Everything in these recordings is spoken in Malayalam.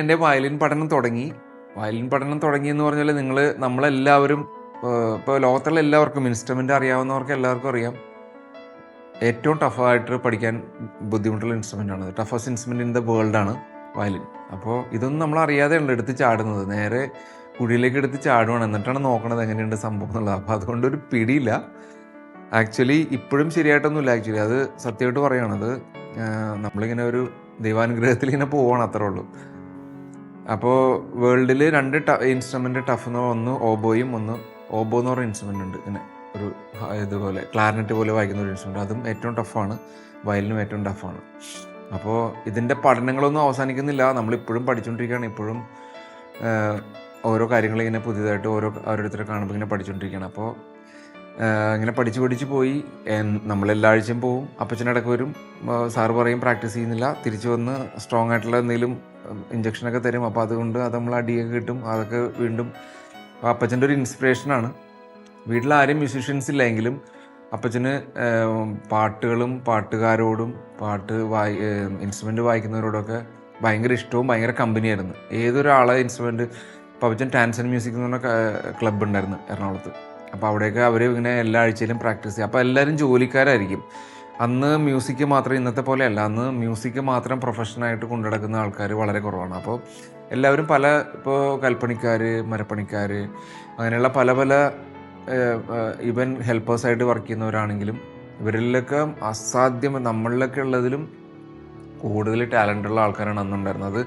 എൻ്റെ വയലിൻ പഠനം തുടങ്ങി. എന്ന് പറഞ്ഞാൽ നമ്മളെല്ലാവരും ഇപ്പോൾ ലോകത്തുള്ള എല്ലാവർക്കും ഇൻസ്ട്രുമെൻ്റ് അറിയാവുന്നവർക്ക് എല്ലാവർക്കും അറിയാം, ഏറ്റവും ടഫായിട്ട് പഠിക്കാൻ ബുദ്ധിമുട്ടുള്ള ഇൻസ്ട്രുമെൻ്റാണ്. ടഫസ്റ്റ് ഇൻസ്ട്രുമെൻ്റ് ഇൻ ദ വേൾഡാണ് വയലിൻ. അപ്പോൾ ഇതൊന്നും നമ്മൾ അറിയാതെയല്ല എടുത്ത് ചാടുന്നത്, നേരെ കുഴിയിലേക്ക് എടുത്ത് ചാടുവാണ്, എന്നിട്ടാണ് നോക്കണത് എങ്ങനെയുണ്ട് സംഭവം എന്നുള്ളത്. അപ്പോൾ അതുകൊണ്ടൊരു പിടിയില്ല. ആക്ച്വലി ഇപ്പോഴും ശരിയായിട്ടൊന്നുമില്ല. ആക്ച്വലി അത് സത്യമായിട്ട് പറയുകയാണത്, നമ്മളിങ്ങനെ ഒരു ദൈവാനുഗ്രഹത്തിൽ ഇങ്ങനെ പോവാണ്, അത്രേ ഉള്ളൂ. അപ്പോൾ വേൾഡിൽ 2 ഇൻസ്ട്രുമെൻ്റ് ടഫ് എന്ന് പറഞ്ഞാൽ ഒന്ന് ഓബോയും ഒന്ന് ഓബോ എന്ന് പറഞ്ഞ ഇൻസ്ട്രുമെൻ്റ് ഉണ്ട്, ഇങ്ങനെ ഒരു ഇതുപോലെ ക്ലാരിനെറ്റ് പോലെ വായിക്കുന്ന ഒരു ഇൻസ്ട്രുമെൻ്റ്. അതും ഏറ്റവും ടഫാണ്, വയലിനും ഏറ്റവും ടഫാണ്. അപ്പോൾ ഇതിൻ്റെ പഠനങ്ങളൊന്നും അവസാനിക്കുന്നില്ല, നമ്മളിപ്പോഴും പഠിച്ചുകൊണ്ടിരിക്കുകയാണ്. ഇപ്പോഴും ഓരോ കാര്യങ്ങൾ ഇങ്ങനെ പുതിയതായിട്ട് ഓരോരുത്തരെ കാണുമ്പോൾ ഇങ്ങനെ പഠിച്ചുകൊണ്ടിരിക്കുകയാണ്. അപ്പോൾ ഇങ്ങനെ പഠിച്ച് പോയി. നമ്മളെല്ലാ ആഴ്ചയും പോവും, അപ്പച്ചനിടയ്ക്ക് വരും, സാറ് പറയും പ്രാക്ടീസ് ചെയ്യുന്നില്ല, തിരിച്ചു വന്ന് സ്ട്രോങ് ആയിട്ടുള്ള എന്തെങ്കിലും ഇഞ്ചക്ഷനൊക്കെ തരും. അപ്പോൾ അതുകൊണ്ട് അത് നമ്മൾ അടിയൊക്കെ കിട്ടും, അതൊക്കെ വീണ്ടും. അപ്പച്ചൻ്റെ ഒരു ഇൻസ്പിറേഷനാണ്. വീട്ടിലാരും മ്യൂസീഷ്യൻസ് ഇല്ലെങ്കിലും അപ്പച്ചന് പാട്ടുകളും പാട്ടുകാരോടും ഇൻസ്ട്രുമെൻ്റ് വായിക്കുന്നവരോടൊക്കെ ഭയങ്കര ഇഷ്ടവും ഭയങ്കര കമ്പനിയായിരുന്നു. ഏതൊരാളെ ഇൻസ്ട്രുമെൻ്റ് ഇപ്പോൾ അപ്പച്ചൻ ടാൻസൻ മ്യൂസിക് എന്ന് പറഞ്ഞ ക്ലബ്ബ് ഉണ്ടായിരുന്നു എറണാകുളത്ത്. അപ്പോൾ അവിടെയൊക്കെ അവർ ഇങ്ങനെ എല്ലാ ആഴ്ചയിലും പ്രാക്ടീസ് ചെയ്യും. അപ്പോൾ എല്ലാവരും ജോലിക്കാരായിരിക്കും. അന്ന് മ്യൂസിക് മാത്രം, ഇന്നത്തെ പോലെയല്ല, അന്ന് മ്യൂസിക് മാത്രം പ്രൊഫഷനായിട്ട് കൊണ്ടുനടക്കുന്ന ആൾക്കാർ വളരെ കുറവാണ്. അപ്പോൾ എല്ലാവരും ഇപ്പോൾ കൽപ്പണിക്കാർ, മരപ്പണിക്കാർ, അങ്ങനെയുള്ള പല ഈവൻ ഹെൽപ്പേഴ്സായിട്ട് വർക്ക് ചെയ്യുന്നവരാണെങ്കിലും ഇവരിലൊക്കെ അസാധ്യം, നമ്മളിലൊക്കെ ഉള്ളതിലും കൂടുതൽ ടാലൻ്റുള്ള ആൾക്കാരാണ് അന്നുണ്ടായിരുന്നത്.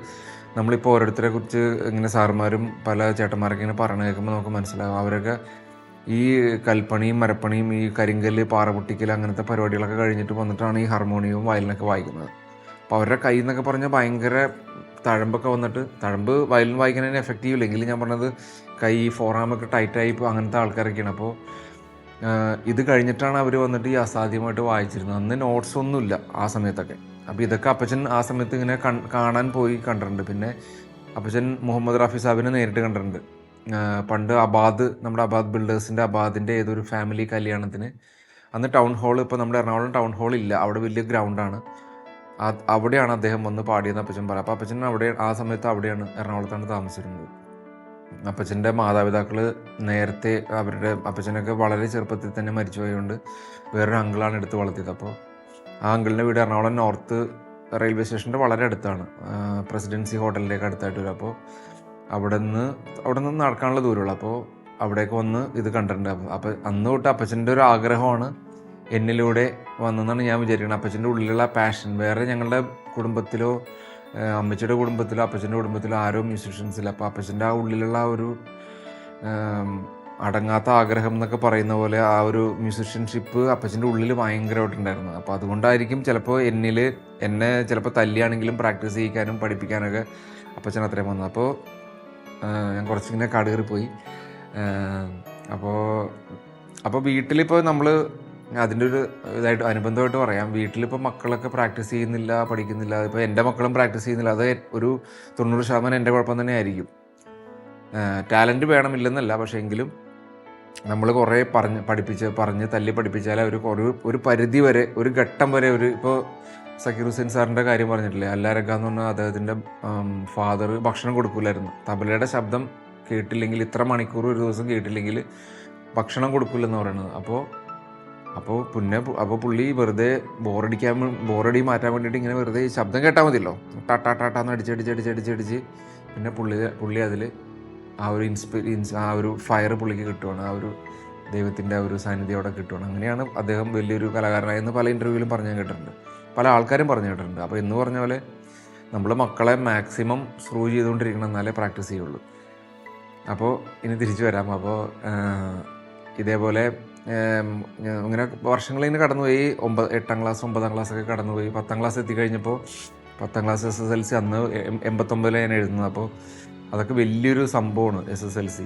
നമ്മളിപ്പോൾ ഓരോരുത്തരെ കുറിച്ച് ഇങ്ങനെ സാറുമാരും പല ചേട്ടന്മാരൊക്കെ ഇങ്ങനെ പറഞ്ഞു കേൾക്കുമ്പോൾ നമുക്ക് മനസ്സിലാകും, അവരൊക്കെ ഈ കൽപ്പണിയും മരപ്പണിയും ഈ കരിങ്കല്ല് പാറ പൊട്ടിക്കൽ അങ്ങനത്തെ പരിപാടികളൊക്കെ കഴിഞ്ഞിട്ട് വന്നിട്ടാണ് ഈ ഹാർമോണിയവും വയലിനൊക്കെ വായിക്കുന്നത്. അപ്പോൾ അവരുടെ കയ്യിൽ നിന്നൊക്കെ പറഞ്ഞാൽ ഭയങ്കര തഴമ്പൊക്കെ വന്നിട്ട്, തഴമ്പ് വയലിൻ വായിക്കുന്നതിന് എഫക്റ്റീവ് ഇല്ലെങ്കിലും ഞാൻ പറഞ്ഞത് കൈ ഫോറാമൊക്കെ ടൈറ്റായി അങ്ങനത്തെ ആൾക്കാരൊക്കെയാണ്. അപ്പോൾ ഇത് കഴിഞ്ഞിട്ടാണ് അവർ വന്നിട്ട് ഈ അസാധ്യമായിട്ട് വായിച്ചിരുന്നത്. അന്ന് നോട്ട്സ് ഒന്നുമില്ല ആ സമയത്തൊക്കെ. അപ്പോൾ ഇതൊക്കെ അപ്പച്ചൻ ആ സമയത്ത് ഇങ്ങനെ കാണാൻ പോയി കണ്ടിട്ടുണ്ട്. പിന്നെ അപ്പച്ചൻ മുഹമ്മദ് റാഫി സാഹിബിനെ നേരിട്ട് കണ്ടിട്ടുണ്ട്. പണ്ട് നമ്മുടെ അബാദ് ബിൽഡേഴ്സിൻ്റെ അബാദിൻ്റെ ഏതൊരു ഫാമിലി കല്യാണത്തിന് അന്ന് ടൗൺ ഹാൾ, ഇപ്പോൾ നമ്മുടെ എറണാകുളം ടൗൺ ഹാൾ ഇല്ല, അവിടെ വലിയ ഗ്രൗണ്ടാണ്, അവിടെയാണ് അദ്ദേഹം വന്ന് പാടിയെന്ന് അപ്പച്ചൻ പറയാം. അപ്പോൾ അപ്പച്ചൻ ആ സമയത്ത് അവിടെയാണ്, എറണാകുളത്താണ് താമസിച്ചിരുന്നത്. അപ്പച്ചൻ്റെ മാതാപിതാക്കൾ നേരത്തെ അപ്പച്ചനൊക്കെ വളരെ ചെറുപ്പത്തിൽ തന്നെ മരിച്ചു പോയതുകൊണ്ട് വേറൊരു അങ്കിളാണ് എടുത്ത് വളർത്തിയത്. അപ്പോൾ ആ അങ്കിളിൻ്റെ വീട് എറണാകുളം നോർത്ത് റെയിൽവേ സ്റ്റേഷൻ്റെ വളരെ അടുത്താണ്, പ്രസിഡൻസി ഹോട്ടലിലേക്ക് അടുത്തായിട്ട് വരും. അപ്പോൾ അവിടെ നിന്ന് നടക്കാനുള്ള ദൂരമുള്ളൂ. അപ്പോൾ അവിടേക്ക് വന്ന് ഇത് കണ്ടിട്ടുണ്ട്. അപ്പോൾ അന്ന് തൊട്ട് അപ്പച്ചൻ്റെ ഒരു ആഗ്രഹമാണ് എന്നിലൂടെ വന്നതെന്നാണ് ഞാൻ വിചാരിക്കുന്നത്. അപ്പച്ചൻ്റെ ഉള്ളിലുള്ള പാഷൻ. വേറെ ഞങ്ങളുടെ കുടുംബത്തിലോ അമ്മച്ചിയുടെ കുടുംബത്തിലോ അപ്പച്ചൻ്റെ കുടുംബത്തിലോ ആരോ മ്യൂസീഷ്യൻസ് ഇല്ല. അപ്പോൾ അപ്പച്ചൻ്റെ ആ ഉള്ളിലുള്ള ആ ഒരു അടങ്ങാത്ത ആഗ്രഹം എന്നൊക്കെ പറയുന്ന പോലെ ആ ഒരു മ്യൂസീഷ്യൻഷിപ്പ് അപ്പച്ചൻ്റെ ഉള്ളിൽ ഭയങ്കരമായിട്ടുണ്ടായിരുന്നു. അപ്പോൾ അതുകൊണ്ടായിരിക്കും ചിലപ്പോൾ എന്നെ ചിലപ്പോൾ തല്ലിയാണെങ്കിലും പ്രാക്ടീസ് ചെയ്യിക്കാനും പഠിപ്പിക്കാനൊക്കെ അപ്പച്ചൻ അത്രയും വന്നത്. അപ്പോൾ ഞാൻ കുറച്ചിങ്ങനെ കാട് കയറിപ്പോയി. അപ്പോൾ വീട്ടിലിപ്പോൾ നമ്മൾ അതിൻ്റെ ഒരു ഇതായിട്ട് അനുബന്ധമായിട്ട് പറയാം, വീട്ടിലിപ്പോൾ മക്കളൊക്കെ പ്രാക്ടീസ് ചെയ്യുന്നില്ല, പഠിക്കുന്നില്ല. ഇപ്പോൾ എൻ്റെ മക്കളും പ്രാക്ടീസ് ചെയ്യുന്നില്ല. അത് ഒരു 90% എൻ്റെ കുഴപ്പം തന്നെ ആയിരിക്കും. ടാലൻറ്റ് വേണമില്ലെന്നല്ല, പക്ഷേ എങ്കിലും നമ്മൾ കുറേ പറഞ്ഞ് തല്ലി പഠിപ്പിച്ചാൽ ഒരു പരിധി വരെ, ഒരു ഘട്ടം വരെ, ഇപ്പോൾ സക്കീർ ഹുസൈൻ സാറിൻ്റെ കാര്യം പറഞ്ഞിട്ടില്ലേ, അല്ലാരക്ക എന്ന് പറഞ്ഞാൽ അദ്ദേഹത്തിൻ്റെ ഫാദർ ഭക്ഷണം കൊടുക്കില്ലായിരുന്നു. തബലയുടെ ശബ്ദം കേട്ടില്ലെങ്കിൽ, ഇത്ര മണിക്കൂർ ഒരു ദിവസം കേട്ടില്ലെങ്കിൽ ഭക്ഷണം കൊടുക്കില്ലെന്ന് പറയുന്നത്. അപ്പോൾ പുള്ളി വെറുതെ ബോറടി മാറ്റാൻ വേണ്ടിയിട്ട് ഇങ്ങനെ വെറുതെ ശബ്ദം കേട്ടാൽ മതിയല്ലോ, ടാട്ടാന്ന് അടിച്ചടിച്ച് പിന്നെ പുള്ളി അതിൽ ആ ഒരു ആ ഒരു ഫയർ പുള്ളിക്ക് കിട്ടുവാണ്, ആ ഒരു ദൈവത്തിൻ്റെ ആ ഒരു സാന്നിധ്യം അവിടെ കിട്ടുവാണ്. അങ്ങനെയാണ് അദ്ദേഹം വലിയൊരു കലാകാരനായെന്ന് പല ഇൻ്റർവ്യൂവിലും ഞാൻ കേട്ടിട്ടുണ്ട്, പല ആൾക്കാരും പറഞ്ഞു കേട്ടിട്ടുണ്ട്. അപ്പോൾ എന്ന് പറഞ്ഞ പോലെ നമ്മൾ മക്കളെ മാക്സിമം സ്ക്രൂ ചെയ്തുകൊണ്ടിരിക്കണം, എന്നാലേ പ്രാക്ടീസ് ചെയ്യുള്ളൂ. അപ്പോൾ ഇനി തിരിച്ചു വരാം. അപ്പോൾ ഇതേപോലെ ഇങ്ങനെ വർഷങ്ങളിങ്ങനെ കടന്നുപോയി. 8ാം ക്ലാസ് 9ാം ക്ലാസ്സൊക്കെ കടന്നുപോയി. 10ാം ക്ലാസ് എത്തിക്കഴിഞ്ഞപ്പോൾ 10ാം ക്ലാസ് SSLC അന്ന് 89 ഞാൻ എഴുതുന്നത്. അപ്പോൾ അതൊക്കെ വലിയൊരു സംഭവമാണ് SSLC.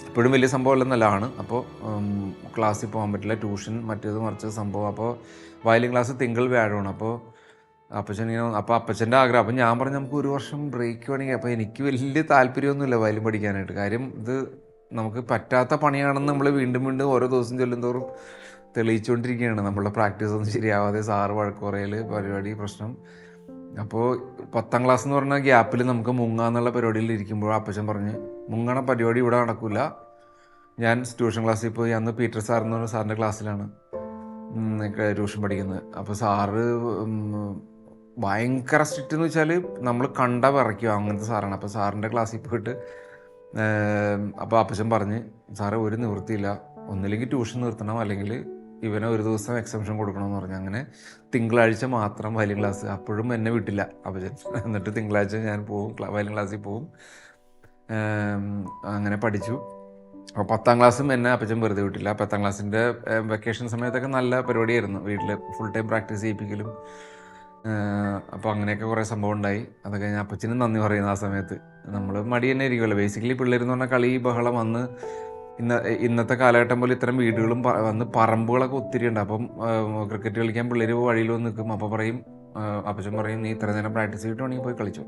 ഇപ്പോഴും വലിയ സംഭവം അല്ലെന്നല്ലാണ്. അപ്പോൾ ക്ലാസ്സിൽ പോകാൻ പറ്റില്ല, ട്യൂഷൻ മറിച്ചത് സംഭവം. അപ്പോൾ വയലിൻ ക്ലാസ് തിങ്കൾ വ്യാഴമാണ്. അപ്പോൾ അപ്പച്ചൻ്റെ ആഗ്രഹം. അപ്പം ഞാൻ പറഞ്ഞു നമുക്ക് 1 വർഷം ബ്രേക്ക് വേണമെങ്കിൽ. അപ്പോൾ എനിക്ക് വലിയ താല്പര്യമൊന്നുമില്ല വയലിൻ പഠിക്കാനായിട്ട്. കാര്യം ഇത് നമുക്ക് പറ്റാത്ത പണിയാണെന്ന് നമ്മൾ വീണ്ടും ഓരോ ദിവസം ചെല്ലുന്തോറും തെളിയിച്ചുകൊണ്ടിരിക്കുകയാണ്. നമ്മളുടെ പ്രാക്ടീസ് ഒന്നും ശരിയാവാതെ സാറ് വഴക്ക് പറയൽ, പരിപാടി പ്രശ്നം. അപ്പോൾ 10ാം ക്ലാസ് എന്ന് പറഞ്ഞ ഗ്യാപ്പിൽ നമുക്ക് മുങ്ങാന്നുള്ള പരിപാടിയിൽ ഇരിക്കുമ്പോൾ അപ്പച്ചൻ പറഞ്ഞ് മുങ്ങണ പരിപാടി ഇവിടെ നടക്കില്ല. ഞാൻ ട്യൂഷൻ ക്ലാസ്സിൽ പോയി, അന്ന് പീറ്റർ സാർ എന്ന് പറഞ്ഞ സാറിൻ്റെ ക്ലാസ്സിലാണ് ട്യൂഷൻ പഠിക്കുന്നത്. അപ്പോൾ സാറ് ഭയങ്കര സ്ട്രിക്റ്റ് എന്ന് വെച്ചാൽ നമ്മൾ കണ്ട വിറയ്ക്കും, അങ്ങനത്തെ സാറാണ്. അപ്പോൾ സാറിൻ്റെ ക്ലാസ്സിൽ പോയിട്ട് അപ്പോൾ അപ്പച്ചൻ പറഞ്ഞ് സാറേ ഒരു നിവൃത്തിയില്ല, ഒന്നില്ലെങ്കിൽ ട്യൂഷൻ നിർത്തണം അല്ലെങ്കിൽ ഇവനെ ഒരു ദിവസം എക്സംഷൻ കൊടുക്കണമെന്ന് പറഞ്ഞു. അങ്ങനെ തിങ്കളാഴ്ച മാത്രം വയലിൻ ക്ലാസ്. അപ്പോഴും എന്നെ വിട്ടില്ല അപ്പച്ചൻ. എന്നിട്ട് തിങ്കളാഴ്ച ഞാൻ പോവും, വയലിൻ ക്ലാസ്സിൽ പോവും. അങ്ങനെ പഠിച്ചു. അപ്പോൾ 10ാം ക്ലാസ്സും എന്നെ അപ്പച്ചൻ വെറുതെ വിട്ടില്ല. 10ാം ക്ലാസ്സിൻ്റെ വെക്കേഷൻ സമയത്തൊക്കെ നല്ല പരിപാടിയായിരുന്നു, വീട്ടിൽ ഫുൾ ടൈം പ്രാക്ടീസ് ചെയ്യിപ്പിക്കലും. അപ്പോൾ അങ്ങനെയൊക്കെ കുറേ സംഭവം ഉണ്ടായി. അതൊക്കെ ഞാൻ അപ്പച്ചനും നന്ദി പറയുന്നു. ആ സമയത്ത് നമ്മൾ മടി തന്നെ ഇരിക്കുമല്ലോ. ബേസിക്കലി പിള്ളേരെന്ന് പറഞ്ഞാൽ കളി ബഹളം വന്ന് ഇന്നത്തെ കാലഘട്ടം പോലെ ഇത്തരം വീടുകളും വന്ന് പറമ്പുകളൊക്കെ ഒത്തിരി ഉണ്ട്. അപ്പം ക്രിക്കറ്റ് കളിക്കാൻ പിള്ളേർ വഴിയിൽ വന്ന് നിൽക്കും. അപ്പോൾ പറയും, അപ്പച്ചൻ പറയും നീ ഇത്ര നേരം പ്രാക്ടീസ് ചെയ്തിട്ട് വേണമെങ്കിൽ പോയി കളിച്ചോ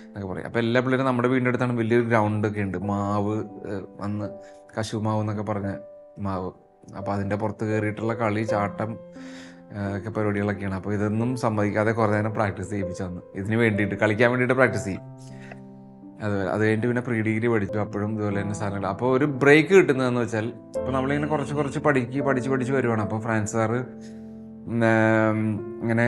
എന്നൊക്കെ പറയും. അപ്പോൾ എല്ലാ പിള്ളേരും നമ്മുടെ വീടിൻ്റെ അടുത്താണ് വലിയൊരു ഗ്രൗണ്ടൊക്കെ ഉണ്ട്, മാവ് അന്ന് കശുമാവ് എന്നൊക്കെ പറഞ്ഞ മാവ്. അപ്പോൾ അതിൻ്റെ പുറത്ത് കയറിയിട്ടുള്ള കളി, ചാട്ടം ഒക്കെ പരിപാടികളൊക്കെയാണ്. അപ്പോൾ ഇതൊന്നും സമ്മതിക്കാതെ കുറേ നേരം പ്രാക്ടീസ് ചെയ്യിപ്പിച്ചു തന്നു. ഇതിന് വേണ്ടിയിട്ട്, കളിക്കാൻ വേണ്ടിയിട്ട് പ്രാക്ടീസ് ചെയ്യും. അത് കഴിഞ്ഞിട്ട് പിന്നെ പ്രീ ഡിഗ്രി പഠിച്ചു. അപ്പോഴും ഇതുപോലെ തന്നെ സാധനങ്ങൾ. അപ്പോൾ ഒരു ബ്രേക്ക് കിട്ടുന്നതെന്ന് വെച്ചാൽ, ഇപ്പോൾ നമ്മളിങ്ങനെ കുറച്ച് പഠിച്ച് വരുവാണ്. അപ്പോൾ ഫ്രാൻസ് സാറ് ഇങ്ങനെ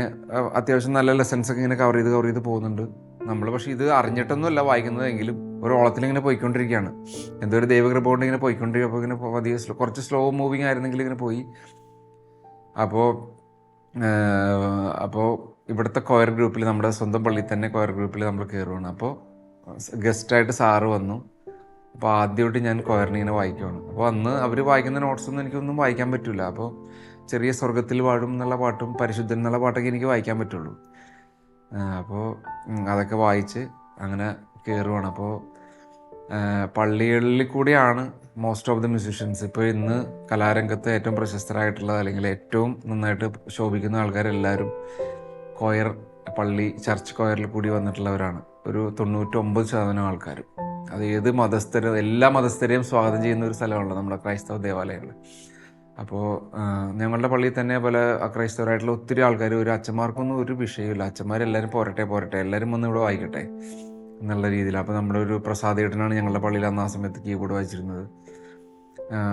അത്യാവശ്യം നല്ല ലെസൺസൊക്കെ ഇങ്ങനെ കവർ ചെയ്ത് പോകുന്നുണ്ട്. നമ്മൾ പക്ഷേ ഇത് അറിഞ്ഞിട്ടൊന്നുമല്ല വായിക്കുന്നതെങ്കിലും ഒരു ഓളത്തിലിങ്ങനെ പോയിക്കൊണ്ടിരിക്കുകയാണ്. എന്തോ ഒരു ദൈവകൃപ കൊണ്ട് ഇങ്ങനെ പോയിക്കൊണ്ടിരിക്കുക. അപ്പോൾ ഇങ്ങനെ പതിയെ കുറച്ച് സ്ലോ മൂവിങ് ആയിരുന്നെങ്കിൽ ഇങ്ങനെ പോയി. അപ്പോൾ ഇവിടുത്തെ കൊയർ ഗ്രൂപ്പിൽ, നമ്മുടെ സ്വന്തം പള്ളിയിൽ തന്നെ കൊയർ ഗ്രൂപ്പിൽ നമ്മൾ കയറുകയാണ്. അപ്പോൾ ഗസ്റ്റായിട്ട് സാറ് വന്നു. അപ്പോൾ ആദ്യമായിട്ട് ഞാൻ കൊയറിനെ ഇങ്ങനെ വായിക്കുവാണ്. അപ്പോൾ അന്ന് അവർ വായിക്കുന്ന നോട്ട്സൊന്നും എനിക്കൊന്നും വായിക്കാൻ പറ്റില്ല. അപ്പോൾ ചെറിയ സ്വർഗത്തിൽ വാഴും എന്നുള്ള പാട്ടും പരിശുദ്ധൻ എന്നുള്ള പാട്ടൊക്കെ എനിക്ക് വായിക്കാൻ പറ്റുള്ളൂ. അപ്പോൾ അതൊക്കെ വായിച്ച് അങ്ങനെ കയറുവാണ്. അപ്പോൾ പള്ളികളിൽ കൂടിയാണ് മോസ്റ്റ് ഓഫ് ദി മ്യൂസീഷ്യൻസ്, ഇപ്പോൾ ഇന്ന് കലാരംഗത്ത് ഏറ്റവും പ്രശസ്തരായിട്ടുള്ള അല്ലെങ്കിൽ ഏറ്റവും നന്നായിട്ട് ശോഭിക്കുന്ന ആൾക്കാരെല്ലാവരും പള്ളി ചർച്ച് കൊയറിൽ കൂടി വന്നിട്ടുള്ളവരാണ്. ഒരു 99% ആൾക്കാരും. അത് ഏത് എല്ലാ മതസ്ഥരെയും സ്വാഗതം ചെയ്യുന്ന ഒരു സ്ഥലമാണല്ലോ നമ്മുടെ ക്രൈസ്തവ ദേവാലയങ്ങൾ. അപ്പോൾ ഞങ്ങളുടെ പള്ളിയിൽ തന്നെ പോലെ അക്രൈസ്തവരായിട്ടുള്ള ഒത്തിരി ആൾക്കാർ, ഒരു അച്ഛന്മാർക്കൊന്നും ഒരു വിഷയമില്ല, അച്ഛന്മാരെല്ലാവരും പോരട്ടെ എല്ലാവരും വന്ന് ഇവിടെ വായിക്കട്ടെ എന്നുള്ള രീതിയിൽ. അപ്പോൾ നമ്മുടെ ഒരു പ്രസാദേട്ടനാണ് ഞങ്ങളുടെ പള്ളിയിൽ അന്ന് ആ സമയത്ത് കീബോർഡ് വായിച്ചിരുന്നത്.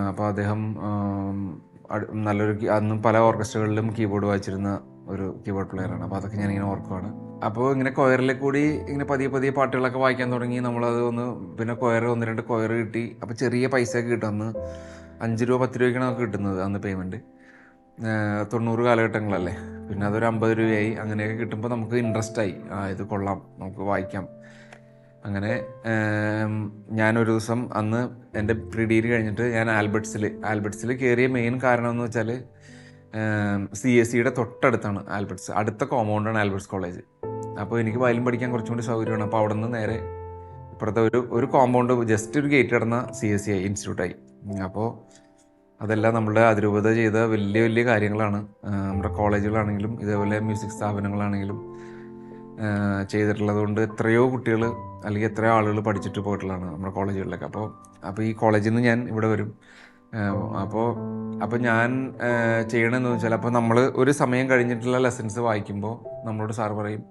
അപ്പോൾ അദ്ദേഹം നല്ലൊരു അന്നും പല ഓർക്കസ്ട്രകളിലും കീബോർഡ് വായിച്ചിരുന്ന ഒരു കീബോർഡ് പ്ലെയറാണ്. അപ്പോൾ അതൊക്കെ ഞാനിങ്ങനെ ഓർക്കുവാണ്. അപ്പോൾ ഇങ്ങനെ കൊയറിലെ കൂടി ഇങ്ങനെ പതിയെ പാട്ടുകളൊക്കെ വായിക്കാൻ തുടങ്ങി. നമ്മളത് പിന്നെ 1-2 കൊയർ കിട്ടി. അപ്പോൾ ചെറിയ പൈസയൊക്കെ കിട്ടും. അന്ന് 5 രൂപ 10 രൂപയ്ക്കാണ് നമുക്ക് കിട്ടുന്നത് അന്ന് പേയ്മെൻറ്റ്. 90 കാലഘട്ടങ്ങളല്ലേ. പിന്നെ അതൊരു 50 രൂപയായി. അങ്ങനെയൊക്കെ കിട്ടുമ്പോൾ നമുക്ക് ഇൻട്രസ്റ്റായി, ഇത് കൊള്ളാം, നമുക്ക് വായിക്കാം. അങ്ങനെ ഞാനൊരു ദിവസം അന്ന് എൻ്റെ പ്രീ ഡിഗ്രി കഴിഞ്ഞിട്ട് ഞാൻ ആൽബർട്ട്സിൽ കയറിയ മെയിൻ കാരണം എന്ന് വെച്ചാൽ CSEയുടെ തൊട്ടടുത്താണ് ആൽബർട്ട്സ്. അടുത്ത കോമ്പൗണ്ടാണ് ആൽബർട്ട്സ് കോളേജ്. അപ്പോൾ എനിക്ക് വയലിൻ പഠിക്കാൻ കുറച്ചും കൂടി സൗകര്യമാണ്. അപ്പോൾ അവിടെ നിന്ന് നേരെ ഇപ്പുറത്തെ ഒരു കോമ്പൗണ്ട് ജസ്റ്റ് ഒരു ഗേറ്റ് കിടന്ന CSE ഇൻസ്റ്റിറ്റ്യൂട്ടായി. അപ്പോൾ അതെല്ലാം നമ്മളുടെ അതിരൂപത ചെയ്ത വലിയ കാര്യങ്ങളാണ്. നമ്മുടെ കോളേജുകളാണെങ്കിലും ഇതേപോലെ മ്യൂസിക് സ്ഥാപനങ്ങളാണെങ്കിലും ചെയ്തിട്ടുള്ളത് കൊണ്ട് എത്രയോ കുട്ടികൾ അല്ലെങ്കിൽ എത്രയോ ആളുകൾ പഠിച്ചിട്ട് പോയിട്ടുള്ളതാണ് നമ്മുടെ കോളേജുകളിലൊക്കെ. അപ്പോൾ ഈ കോളേജിൽ നിന്ന് ഞാൻ ഇവിടെ വരും. അപ്പോൾ ഞാൻ ചെയ്യണമെന്ന് വെച്ചാൽ, അപ്പോൾ നമ്മൾ ഒരു സമയം കഴിഞ്ഞിട്ടുള്ള ലെസൺസ് വായിക്കുമ്പോൾ നമ്മളോട് സാർ പറയും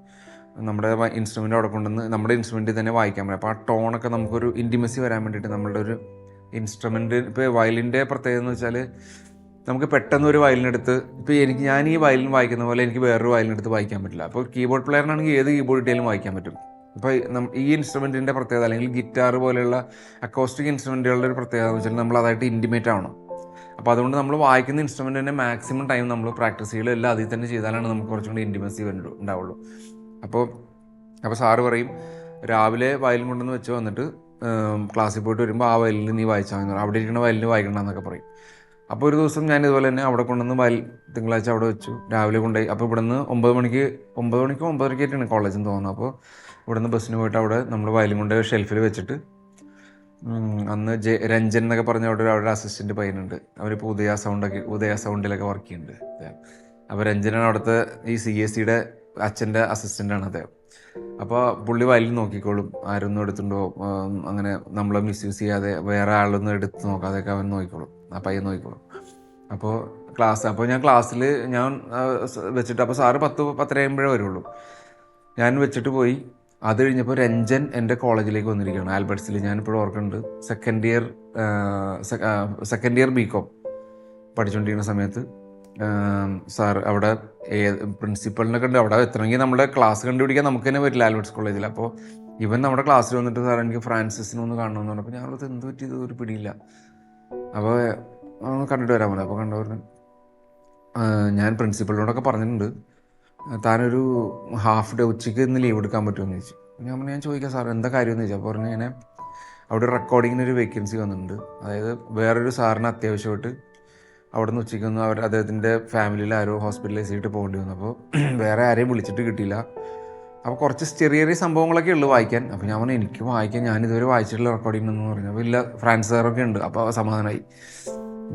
നമ്മുടെ ഇൻസ്ട്രുമെൻ്റ് അവിടെ കൊണ്ടുവന്ന് നമ്മുടെ ഇൻസ്ട്രുമെൻറ്റിൽ തന്നെ വായിക്കാൻ പറയും. അപ്പോൾ ആ ടോണൊക്കെ നമുക്കൊരു ഇൻറ്റിമസി വരാൻ വേണ്ടിയിട്ട് നമ്മളുടെ ഒരു ഇൻസ്ട്രുമെൻറ്റ്, ഇപ്പോൾ വയലിൻ്റെ പ്രത്യേകത എന്ന് വെച്ചാൽ നമുക്ക് പെട്ടെന്ന് ഒരു വയലിനെടുത്ത്, ഇപ്പോൾ ഞാൻ ഈ വയലിൻ വായിക്കുന്ന പോലെ എനിക്ക് വേറൊരു വയലിനെടുത്ത് വായിക്കാൻ പറ്റില്ല. അപ്പോൾ കീബോർഡ് പ്ലെയറിനാണെങ്കിൽ ഏത് കീബോർഡ് ഇട്ടാലും വായിക്കാൻ പറ്റും. ഇപ്പോൾ ഈ ഇൻസ്ട്രുമെൻറ്റിൻ്റെ പ്രത്യേകത, അല്ലെങ്കിൽ ഗിറ്റാർ പോലെയുള്ള അക്കോസ്റ്റിക് ഇൻസ്ട്രുമെൻറ്റുകളുടെ ഒരു പ്രത്യേകത എന്ന് വെച്ചാൽ നമ്മൾ അതായിട്ട് ഇൻറ്റിമേറ്റ് ആവണം. അപ്പോൾ അതുകൊണ്ട് നമ്മൾ വായിക്കുന്ന ഇൻസ്ട്രുമെൻ്റ് തന്നെ മാക്സിമം ടൈം നമ്മൾ പ്രാക്ടീസ് ചെയ്യുക, എല്ലാം അതിൽ തന്നെ ചെയ്താലാണ് നമുക്ക് കുറച്ചും കൂടി ഇൻറ്റിമസി ഉണ്ടാവുള്ളൂ. അപ്പോൾ സാറ് പറയും രാവിലെ വയലിൻ കൊണ്ടുവന്ന് വെച്ച് വന്നിട്ട് ക്ലാസ്സിൽ പോയിട്ട് വരുമ്പോൾ ആ വയലിൽ നീ വായിച്ചാൽ മതി, അവിടെ ഇരിക്കുന്ന വയലിന് വായിക്കണമെന്നൊക്കെ പറയും. അപ്പോൾ ഒരു ദിവസം ഞാൻ ഇതുപോലെ തന്നെ അവിടെ കൊണ്ടുവന്ന് തിങ്കളാഴ്ച അവിടെ വെച്ചു, രാവിലെ കൊണ്ടുപോയി. അപ്പോൾ ഇവിടുന്ന് 9:30 കോളേജെന്ന് തോന്നുന്നു. അപ്പോൾ ഇവിടുന്ന് ബസ്സിന് പോയിട്ട് അവിടെ നമ്മൾ വയലിൻ കൊണ്ട് ഷെൽഫിൽ വെച്ചിട്ട്, അന്ന് രഞ്ജൻ എന്നൊക്കെ പറഞ്ഞ അവിടെ അസിസ്റ്റൻറ്റ് പയ്യനുണ്ട്, അവരിപ്പോൾ ഉദയ സൗണ്ടിലൊക്കെ വർക്ക് ചെയ്യുന്നുണ്ട്. അപ്പോൾ രഞ്ജനാണ് അവിടുത്തെ ഈ CSEയുടെ അച്ഛൻ്റെ അസിസ്റ്റൻ്റാണ് അദ്ദേഹം. അപ്പോൾ പുള്ളി വയലിൻ നോക്കിക്കോളും, ആരൊന്നും എടുത്തുണ്ടോ, അങ്ങനെ നമ്മളെ മിസ്യൂസ് ചെയ്യാതെ വേറെ ആളൊന്നും എടുത്ത് നോക്കാതെയൊക്കെ അവൻ നോക്കിക്കോളും, ആ പയ്യൻ നോക്കിക്കോളും. അപ്പോൾ ഞാൻ ക്ലാസ്സിൽ വെച്ചിട്ട്, അപ്പോൾ സാറ് 10-10:30 വരുള്ളൂ. ഞാൻ വെച്ചിട്ട് പോയി. അത് കഴിഞ്ഞപ്പോൾ രഞ്ജൻ എൻ്റെ കോളേജിലേക്ക് വന്നിരിക്കുകയാണ്, ആൽബർട്ട്സിൽ. ഞാനിപ്പോഴും ഓർക്കുന്നുണ്ട്. സെക്കൻഡ് ഇയർ ബികോം പഠിച്ചുകൊണ്ടിരിക്കുന്ന സമയത്ത് സാർ അവിടെ പ്രിൻസിപ്പളിനെ കണ്ട് അവിടെ എത്തണമെങ്കിൽ നമ്മുടെ ക്ലാസ് കണ്ടുപിടിക്കാൻ നമുക്ക് തന്നെ പറ്റില്ല ആൽബർട്ട്സ് കോളേജിൽ. അപ്പോൾ ഇവൻ നമ്മുടെ ക്ലാസ്സിൽ വന്നിട്ട് സാർ എനിക്ക് ഫ്രാൻസിസിനെ ഒന്ന് കാണണമെന്ന് പറഞ്ഞപ്പോൾ ഞങ്ങളത് എന്ത് പറ്റിയത് ഒരു പിടിയില്ല. അപ്പോൾ ഒന്ന് കണ്ടിട്ട് വരാൻ പറഞ്ഞു. അപ്പോൾ കണ്ടു ഞാൻ പ്രിൻസിപ്പളിനോടൊക്കെ പറഞ്ഞിട്ടുണ്ട്, താനൊരു ഹാഫ് ഡേ ഉച്ചയ്ക്ക് ഇന്ന് ലീവ് എടുക്കാൻ പറ്റുമെന്ന് ചോദിച്ചു. ഞാൻ ചോദിക്കാം സാർ എന്താ കാര്യമെന്ന് ചോദിച്ചു. അപ്പോൾ പറഞ്ഞു ഇങ്ങനെ അവിടെ റെക്കോർഡിങ്ങിനൊരു വേക്കൻസി വന്നിട്ടുണ്ട്. അതായത് വേറൊരു സാറിന് അത്യാവശ്യമായിട്ട് അവിടെ നിന്ന് ഉച്ചയ്ക്കൊന്നും അദ്ദേഹത്തിൻ്റെ ഫാമിലിയിൽ ആരോ ഹോസ്പിറ്റലൈസ് ചെയ്തിട്ട് പോകേണ്ടി വന്നു. അപ്പോൾ വേറെ ആരെയും വിളിച്ചിട്ട് കിട്ടിയില്ല. അപ്പോൾ കുറച്ച് ചെറിയ ചെറിയ സംഭവങ്ങളൊക്കെ ഉള്ളു വായിക്കാൻ. അപ്പോൾ ഞാൻ പറഞ്ഞു എനിക്ക് വായിക്കാൻ ഞാനിതുവരെ വായിച്ചിട്ടുള്ള റെക്കോർഡിംഗ് എന്ന് പറഞ്ഞു. അപ്പോൾ ഇല്ല, ഫ്രാൻസ് സാറൊക്കെ ഉണ്ട്. അപ്പോൾ സമാധാനമായി.